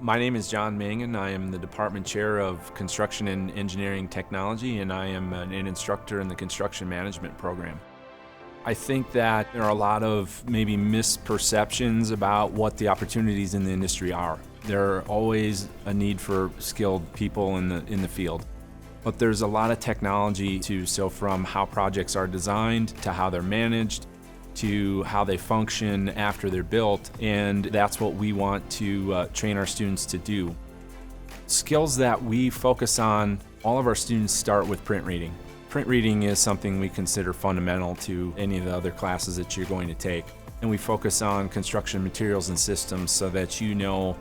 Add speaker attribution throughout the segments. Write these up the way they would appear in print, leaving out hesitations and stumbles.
Speaker 1: My name is John Mangan. I am the Department Chair of Construction and Engineering Technology, and I am an instructor in the Construction Management program. I think that there are a lot of maybe misperceptions about what the opportunities in the industry are. There are always a need for skilled people in the field. But there's a lot of technology so from how projects are designed to how they're managed to how they function after they're built, and that's what we want to train our students to do. Skills that we focus on, all of our students start with print reading. Print reading is something we consider fundamental to any of the other classes that you're going to take. And we focus on construction materials and systems so that you know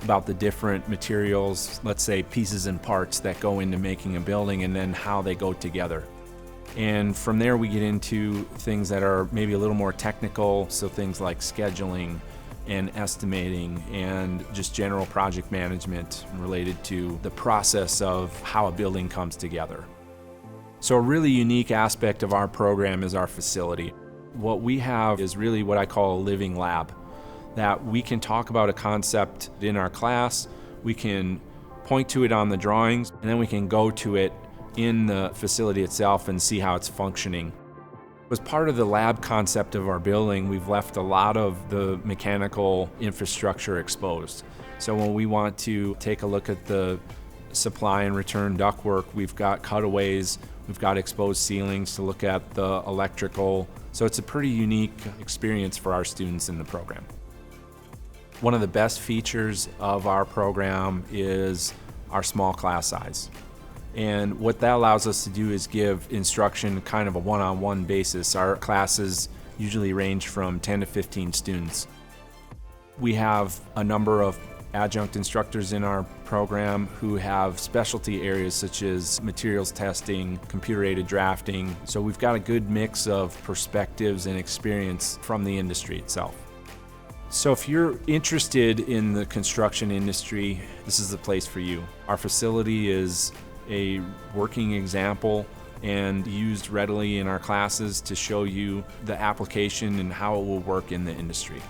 Speaker 1: about the different materials, let's say pieces and parts that go into making a building and then how they go together. And from there we get into things that are maybe a little more technical, so things like scheduling and estimating and just general project management related to the process of how a building comes together. So a really unique aspect of our program is our facility. What we have is really what I call a living lab, that we can talk about a concept in our class, we can point to it on the drawings, and then we can go to it in the facility itself and see how it's functioning. As part of the lab concept of our building, we've left a lot of the mechanical infrastructure exposed. So when we want to take a look at the supply and return ductwork, we've got cutaways, we've got exposed ceilings to look at the electrical. So it's a pretty unique experience for our students in the program. One of the best features of our program is our small class size. And what that allows us to do is give instruction kind of a one-on-one basis. Our classes usually range from 10 to 15 students. We have a number of adjunct instructors in our program who have specialty areas such as materials testing, computer-aided drafting. So we've got a good mix of perspectives and experience from the industry itself. So if you're interested in the construction industry, this is the place for you. Our facility is a working example and used readily in our classes to show you the application and how it will work in the industry.